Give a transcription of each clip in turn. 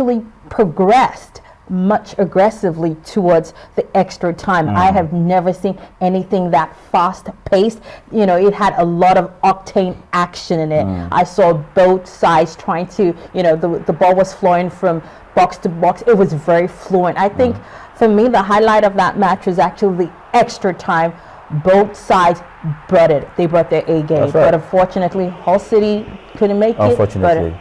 actually progressed much aggressively towards the extra time. I have never seen anything that fast-paced. You know, it had a lot of octane action in it. I saw both sides trying to, you know, the ball was flowing from box to box. It was very fluent. I think for me, the highlight of that match was actually the extra time. Both sides brought it. They brought their A game. Right. But unfortunately, Hull City couldn't make it. Unfortunately.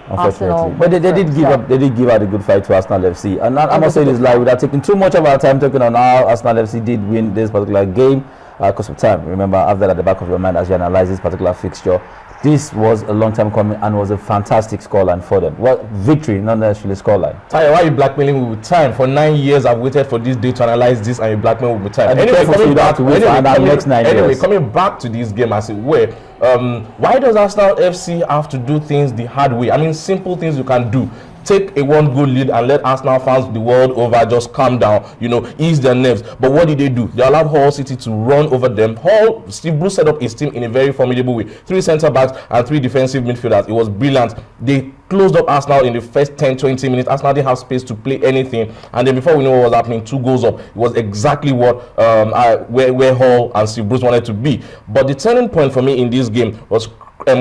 But they did give up. They did give out a good fight to Arsenal FC. And I must say this live without taking too much of our time talking on how Arsenal FC did win this particular game because of time. Remember, after that, at the back of your mind as you analyze this particular fixture, this was a long time coming and was a fantastic scoreline for them. Well, victory, not necessarily scoreline. Tayo, why are you blackmailing me with time? For 9 years, I've waited for this day to analyze this, and you blackmail me with time. Anyway, coming back to this game, as it were, why does Arsenal FC have to do things the hard way? I mean, simple things you can do. Take a 1-goal lead and let Arsenal fans the world over just calm down, you know, ease their nerves. But what did they do? They allowed Hull City to run over them. Steve Bruce set up his team in a very formidable way. 3 centre-backs and 3 defensive midfielders. It was brilliant. They closed up Arsenal in the first 10-20 minutes. Arsenal didn't have space to play anything. And then before we know what was happening, 2 goals up. It was exactly what where Hull and Steve Bruce wanted to be. But the turning point for me in this game was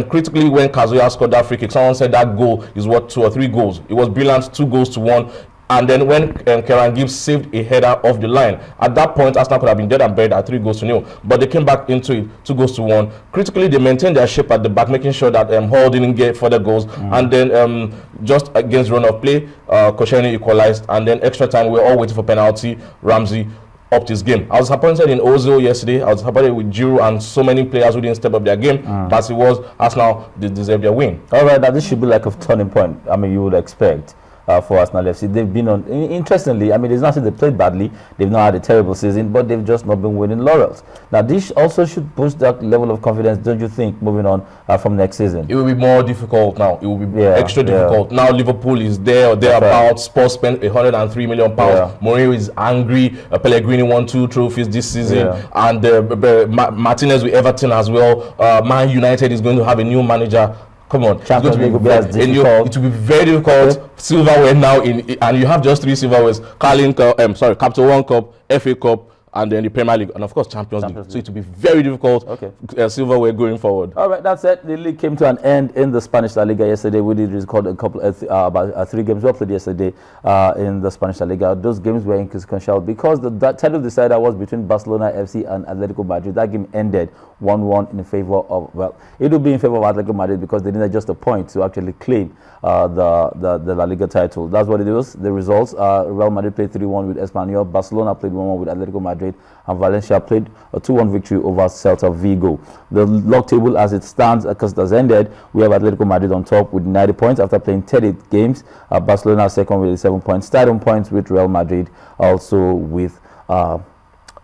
critically when Kazuya scored that free kick. Someone said that goal is worth 2 or 3 goals. It was brilliant, 2 goals to 1. And then when Kieran Gibbs saved a header off the line, at that point Arsenal could have been dead and buried at 3 goals to 0. But they came back into it, 2 goals to 1. Critically, they maintained their shape at the back, making sure that Hull didn't get further goals. And then just against run of play, Koscielny equalized. And then extra time, we were all waiting for penalty. Ramsey up this game. I was disappointed in Ozil yesterday. I was disappointed with Giroud and so many players who didn't step up their game. But as it was, Arsenal deserved their win. All right, now this should be like a turning point. I mean, you would expect for Arsenal FC. They've been on, interestingly, I mean, it's not that they played badly. They've not had a terrible season, but they've just not been winning laurels. Now, this also should boost that level of confidence, don't you think, moving on from next season? It will be more difficult now. It will be extra difficult. Now, Liverpool is there or thereabouts. Spurs spent £103 million. Mourinho is angry. Pellegrini won 2 trophies this season. And Martinez with Everton as well. Man United is going to have a new manager. Come on, Champions League will be as difficult. It will be very difficult. Silverware now, and you have just 3 silverwares: Capital One Cup, FA Cup, and then the Premier League, and of course Champions League. So it will be very difficult. Silverware going forward. All right, that's it. The league came to an end in the Spanish La Liga yesterday. We did record a couple about 3 games we played yesterday in the Spanish La Liga. Those games were inconsequential because the title decider was between Barcelona FC and Atletico Madrid. That game ended 1-1 in favor of, well, it will be in favor of Atletico Madrid because they needed just a point to actually claim the La Liga title. That's what it was. The results: Real Madrid played 3-1 with Espanyol, Barcelona played 1-1 with Atletico Madrid, and Valencia played a 2-1 victory over Celta Vigo. The log table as it stands, because it has ended, we have Atletico Madrid on top with 90 points after playing 38 games. Barcelona second with 87 points. Third on points with Real Madrid, also with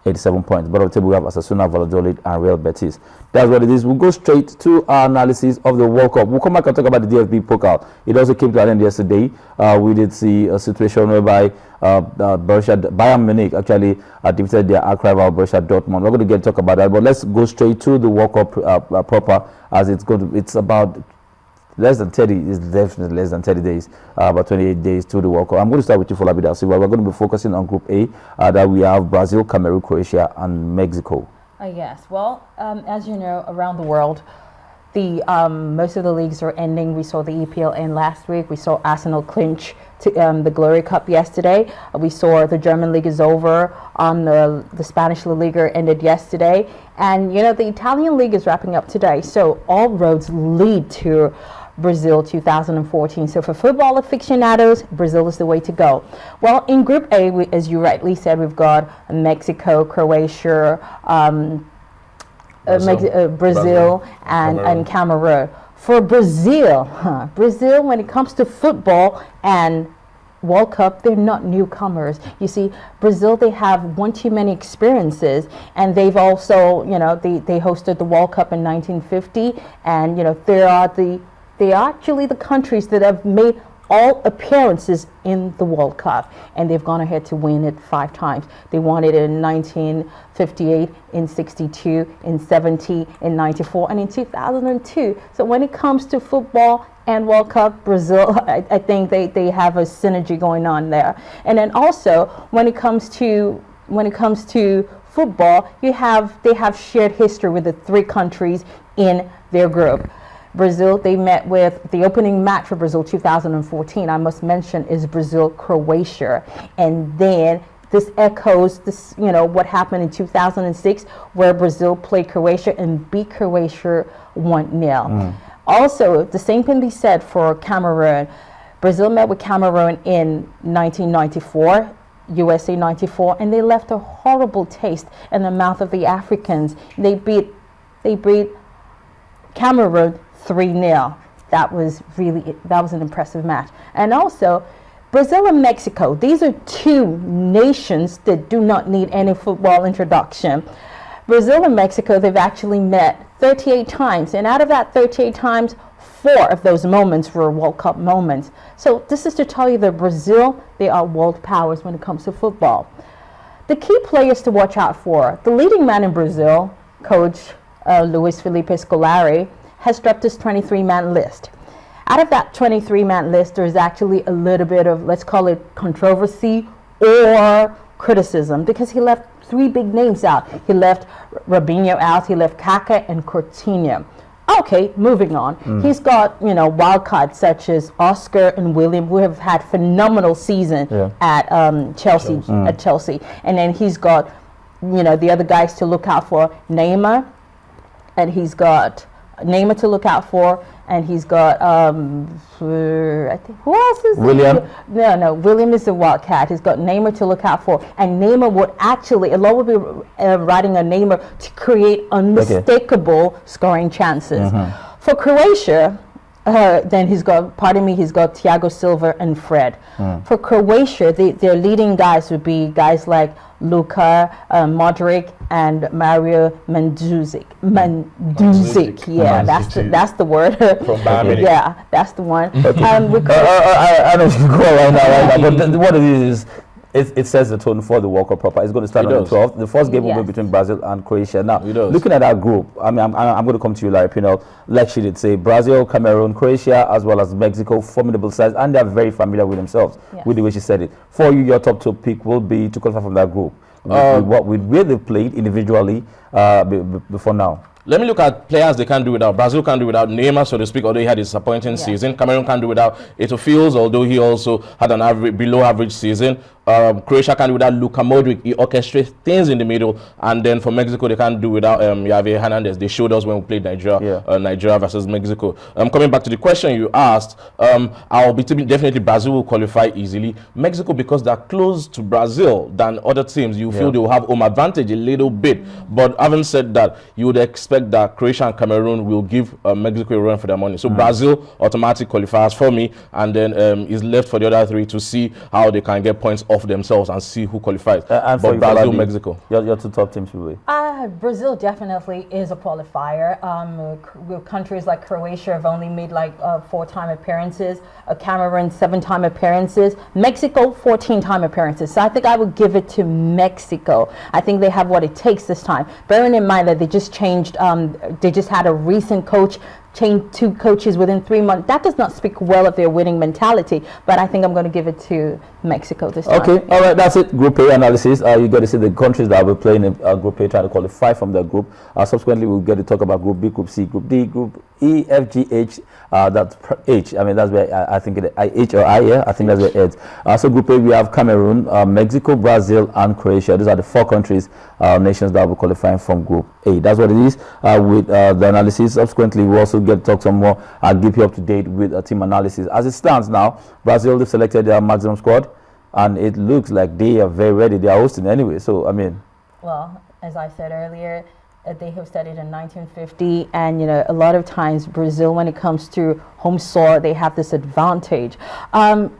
87 points. Bottom of the table we have Osasuna, Valladolid, and Real Betis. That's what it is. We'll go straight to our analysis of the World Cup. We'll come back and talk about the DFB Pokal. It also came to an end yesterday. We did see a situation whereby Bayern Munich actually defeated their arch rival Borussia Dortmund. We're going to talk about that, but let's go straight to the World Cup proper, as it's about less than 30, is definitely less than 30 days, about 28 days to the World Cup. I'm going to start with you, Folabi Da Silva. We're going to be focusing on Group A, that we have Brazil, Cameroon, Croatia, and Mexico. Yes, well, as you know, around the world, the most of the leagues are ending. We saw the EPL end last week. We saw Arsenal clinch to, the Glory Cup yesterday. We saw the German league is over. The Spanish La Liga ended yesterday. And, you know, the Italian league is wrapping up today. So all roads lead to Brazil 2014. So for football aficionados, Brazil is the way to go. Well, in Group A, as you rightly said, we've got Mexico, Croatia, Brazil and Cameroon. For Brazil, when it comes to football and World Cup, they're not newcomers. You see, Brazil, they have one too many experiences, and they've also, you know, they hosted the World Cup in 1950, and you know, they are actually the countries that have made all appearances in the World Cup, and they've gone ahead to win it 5 times. They won it in 1958, in 62, in 70, in 94, and in 2002. So when it comes to football and World Cup, Brazil, I think they have a synergy going on there. And then also when it comes to football, they have shared history with the 3 countries in their group. Brazil, they met with the opening match for Brazil 2014, I must mention, is Brazil-Croatia. And then this echoes what happened in 2006, where Brazil played Croatia and beat Croatia 1-0. Also, the same can be said for Cameroon. Brazil met with Cameroon in 1994, USA 94, and they left a horrible taste in the mouth of the Africans. They beat Cameroon 3-0. That was an impressive match. And also, Brazil and Mexico, these are 2 nations that do not need any football introduction. Brazil and Mexico, they've actually met 38 times, and out of that 38 times, 4 of those moments were World Cup moments. So this is to tell you that Brazil, they are world powers when it comes to football. The key players to watch out for: the leading man in Brazil, Coach Luis Felipe Scolari, has dropped his 23-man list. Out of that 23-man list, there's actually a little bit of, let's call it, controversy or criticism, because he left 3 big names out. He left Robinho out, he left Kaká and Coutinho. Okay, moving on. He's got, wild cards such as Oscar and William, who have had phenomenal season at Chelsea. At Chelsea. And then he's got, the other guys to look out for, Neymar, and he's got Neymar to look out for, and he's got I think, who else is William? No, William is the wildcat. He's got Neymar to look out for, and Neymar would actually, Elo would be riding on Neymar to create unmistakable scoring chances. For Croatia, then he's got Thiago Silva and Fred. For Croatia, their leading guys would be guys like Luka Modric and Mario Mandzukic. Yeah, that's the word. From Bayern Munich. Yeah, that's the one. I know you go right now, but what it is it sets the tone for the World Cup proper. It's going to start on the 12th. The first game will be between Brazil and Croatia. Now, looking at that group, I'm going to come to you, Larry Pinel. Like she did say, Brazil, Cameroon, Croatia, as well as Mexico, formidable size, and they're very familiar with themselves, with the way she said it. For you, your top 2 pick will be to qualify from that group. With where they played individually before now. Let me look at players they can't do without. Brazil can't do without Neymar, so to speak, although he had a disappointing season. Cameroon can't do without Eto'o Fields, although he also had an below average season. Croatia can't do without Luka Modric. He orchestrates things in the middle. And then for Mexico, they can't do without Javier Hernandez. They showed us when we played Nigeria, Nigeria versus Mexico. Coming back to the question you asked, I'll be definitely Brazil will qualify easily. Mexico, because they're close to Brazil than other teams, you feel they will have home advantage a little bit. But having said that, you would expect that Croatia and Cameroon will give Mexico a run for their money. So Brazil automatic qualifiers for me, and then is left for the other 3 to see how they can get points off themselves and see who qualifies. And but Brazil, Mexico. Your 2 top teams will be? Brazil definitely is a qualifier. Countries like Croatia have only made 4-time appearances. Cameroon 7-time appearances. Mexico 14-time appearances. So I think I would give it to Mexico. I think they have what it takes this time. Bearing in mind that they just changed. They just had a recent coach. Changed 2 coaches within 3 months. That does not speak well of their winning mentality, but I think I'm going to give it to Mexico this time. Okay, all right, that's it. Group A analysis. You got to see the countries that will be playing in Group A, trying to qualify from the group. Subsequently, we'll get to talk about Group B, Group C, Group D, Group E, F, G, H. That's H. I mean, that's where I think it H or I. Yeah, I think that's where it is. So Group A, we have Cameroon, Mexico, Brazil, and Croatia. These are the 4 countries, nations that will be qualifying from Group A. That's what it is. With the analysis, subsequently, we also get to talk some more. I'll keep you up to date with a team analysis. As it stands now, Brazil have selected their maximum squad, and it looks like they are very ready. They are hosting anyway. So I mean, well, as I said earlier, They hosted it in 1950, and a lot of times Brazil, when it comes to home soil, they have this advantage.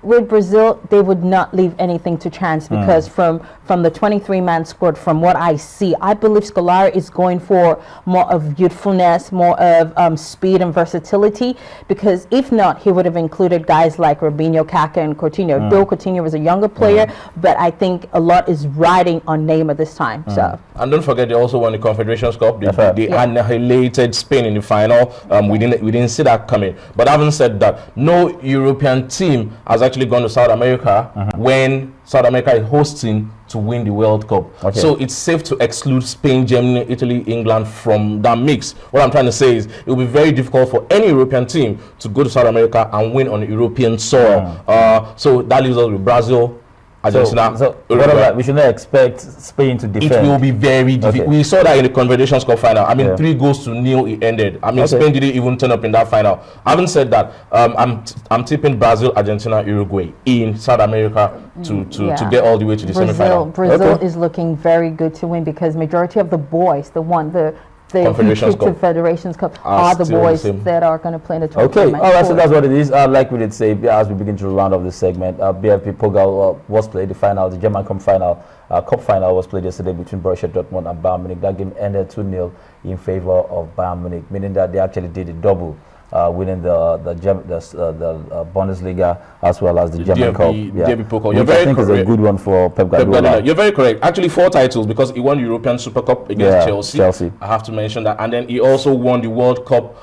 With Brazil, they would not leave anything to chance because from the 23-man squad, from what I see, I believe Scolari is going for more of youthfulness, more of speed and versatility. Because if not, he would have included guys like Robinho, Kaká, and Coutinho. Though Coutinho was a younger player, but I think a lot is riding on Neymar this time. So. And don't forget, they also won the Confederations Cup. They annihilated Spain in the final. We didn't see that coming. But having said that, no European team has actually gone to South America when South America is hosting to win the World Cup. Okay. So it's safe to exclude Spain, Germany, Italy, England from that mix. What I'm trying to say is it will be very difficult for any European team to go to South America and win on European soil. So that leaves us with Brazil, Argentina. So what about, we should not expect Spain to defend. It will be very difficult. We saw that in the Confederations Cup final. I mean, 3-0 it ended. I mean, Spain didn't even turn up in that final. Having said that, I'm tipping Brazil, Argentina, Uruguay in South America to get all the way to the semi-final. Brazil is looking very good to win because majority of the boys, the Confederations Cup are the boys that are going to play in the tournament. Okay, all right, so that's what it is. Like we did say, as we begin to round off the segment, BFP Portugal was played the final, the German Cup final. Cup final was played yesterday between Borussia Dortmund and Bayern Munich. That game ended 2-0 in favor of Bayern Munich, meaning that they actually did a double. Winning the Bundesliga as well as the German Cup. DFB Pokal. Which I think is a good one for Pep Guardiola. You're very correct. Actually, 4 titles because he won the European Super Cup against Chelsea. I have to mention that. And then he also won the World Cup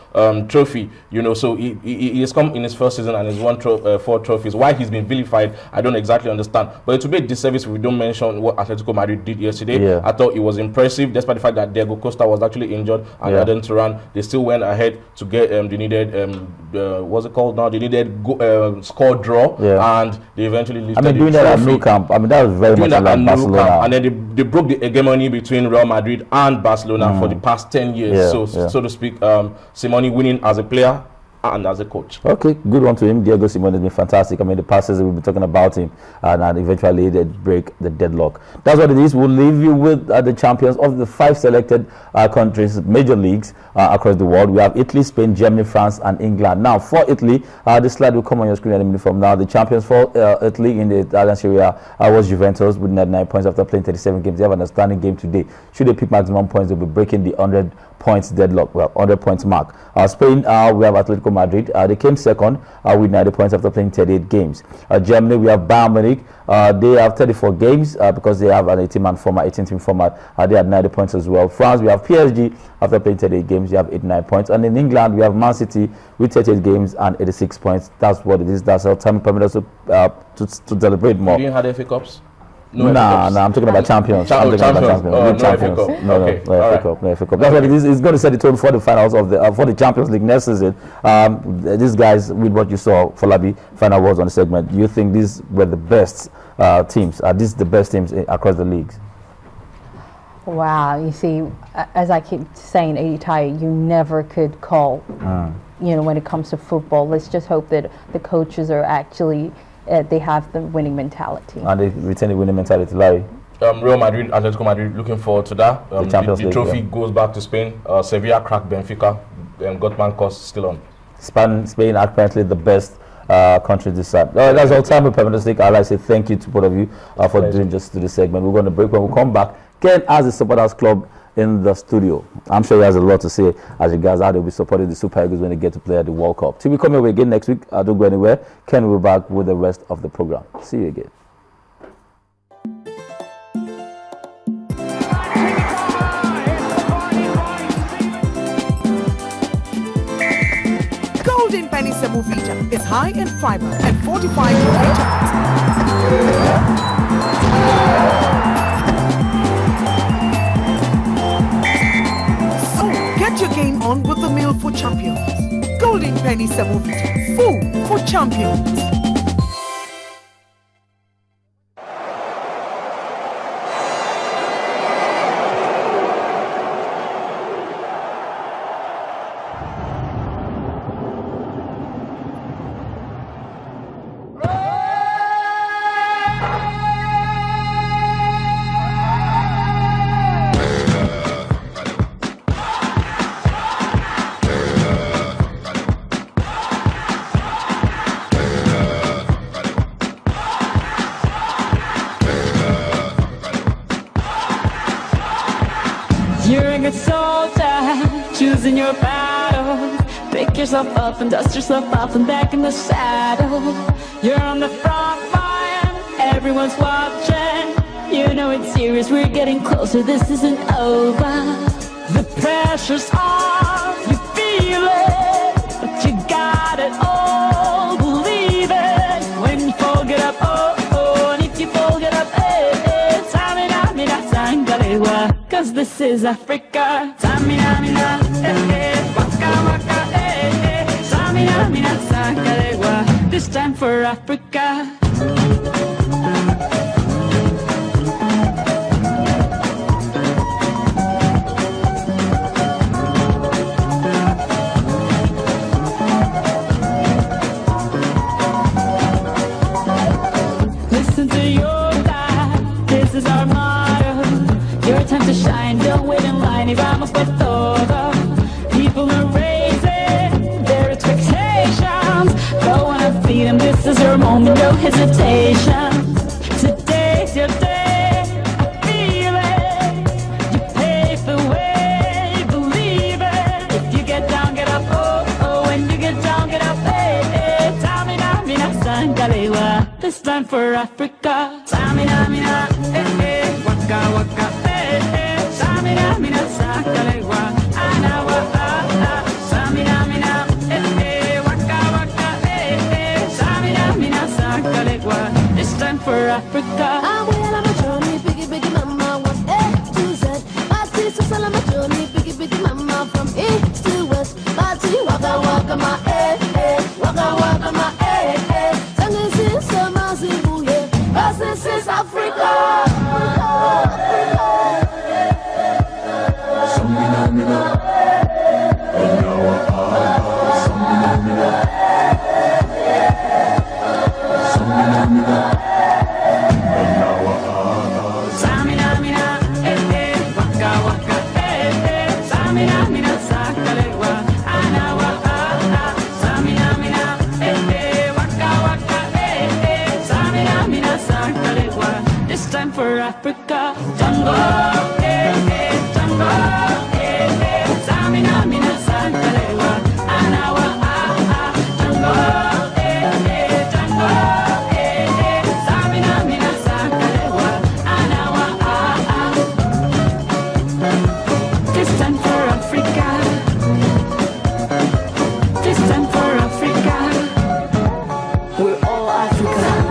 trophy. So he has come in his first season and has won 4 trophies. Why he's been vilified, I don't exactly understand. But it would be a disservice if we don't mention what Atletico Madrid did yesterday. I thought it was impressive, despite the fact that Diego Costa was actually injured and Aden Turan. They still went ahead to get the needed what's it called now? They needed score draw, and they eventually lifted the doing that at Nou Camp. That was very much like Barcelona. And then they broke the hegemony between Real Madrid and Barcelona for the past 10 years. So to speak, Simone winning as a player and as a coach. Okay, good one to him. Diego Simeone has been fantastic. The passes we'll be talking about him, and eventually they break the deadlock. That's what it is. We'll leave you with the champions of the 5 selected countries, major leagues across the world. We have Italy, Spain, Germany, France, and England. Now, for Italy, this slide will come on your screen any minute from now. The champions for Italy in the Italian Serie A was Juventus with 99 points after playing 37 games. They have an outstanding game today. Should they pick maximum points, they'll be breaking the 100 points deadlock, 100 points mark. Spain, we have Atletico Madrid. They came second with 90 points after playing 38 games. Germany, we have Bayern Munich. They have 34 games because they have an 18-team format. They had 90 points as well. France, we have PSG after playing 38 games. They have 89 points. And in England, we have Man City with 38 games and 86 points. That's what it is. That's our time permit us to celebrate more. You didn't have FA Cups? No, I'm talking about champions. No FA Cup. No FA Cup. That's what it is. It's going to set the tone for the finals of for the Champions League next season. These guys, with what you saw, Falabi, final words on the segment. Do you think these were the best teams? Are these the best teams across the leagues? Wow, you see, as I keep saying, Itai, you never could call. When it comes to football, let's just hope that the coaches are actually. They have the winning mentality. And they retain the winning mentality, Larry. Real Madrid, Atletico Madrid, looking forward to that. The Champions League, trophy goes back to Spain. Sevilla cracked Benfica. Gutman cost still on. Spain are apparently the best country this side. That's all time with Permanent Stick. I'd like to say thank you to both of you for doing just to this segment. We're going to break. When we come back, Ken has the Supporters Club in the studio. I'm sure he has a lot to say as regards how they'll be supporting the Super Eagles when they get to play at the World Cup. Till we come here again next week, don't go anywhere. Ken will be back with the rest of the program. See you again. Golden Penny Semovita is high in fiber and fortified with vitamins. Get your game on with the meal for champions. Golden Penny Semovita. Food for champions. losing your battle. Pick yourself up and dust yourself off and back in the saddle. You're on the front line, everyone's watching. You know it's serious, we're getting closer, this isn't over. The pressure's on, you feel it, but you got it all, believe it. When you fall, get up, oh, oh, and if you fall, get up, eh, eh. Tamina, mina, sangalewa, cause this is Africa. Tamina, mina, eh, eh, waka, waka, eh, eh. Tamina, mina, sangalewa, this time for Africa. Listen to your life, this is our motto. Your time to shine, don't wait in line. Y vamos por todo. People are raising their expectations. Go on and feed them, this is your moment, no hesitation. Today's your day, I feel it. You pave the way, believe it. If you get down, get up, oh, oh. When you get down, get up, hey, hey. Tamina, mina, sangalewa, this time for Africa. Tamina, mina, eh, eh. Waka, waka, eh, eh. Tamina, mina, sangalewa, anawa, ah, ah. Tamina, mina, eh, eh. Waka, waka, eh, eh. Tamina, mina, sangalewa, this time for Africa. I'm well on my journey, biggie, biggie, mama, one A to Z. My sister's all on my journey, biggie, biggie, mama, from east to west. My tea, waka, waka, my waka, waka, my Sangin' sister, my zibu, yeah. This is Africa. Samina, mina, anawa, samina, mina, samina, mina, anawa, Samina, mina, eh, eh. Waka, waka, eh, eh. Samina, mina, sangalewa, anawa, ah, ah. Samina, mina, eh, eh. Waka, waka, eh, eh. Samina, mina, sangalewa, this time for Africa. Jungle, eh, eh. Jungle, eh, eh. Samina, mina, sangalewa, anawa, ah, ah. Jungle, eh, eh. Jungle, eh, eh. Samina, mina, sangalewa, anawa, ah, ah. This time for Africa. This time for Africa. We're all Africa.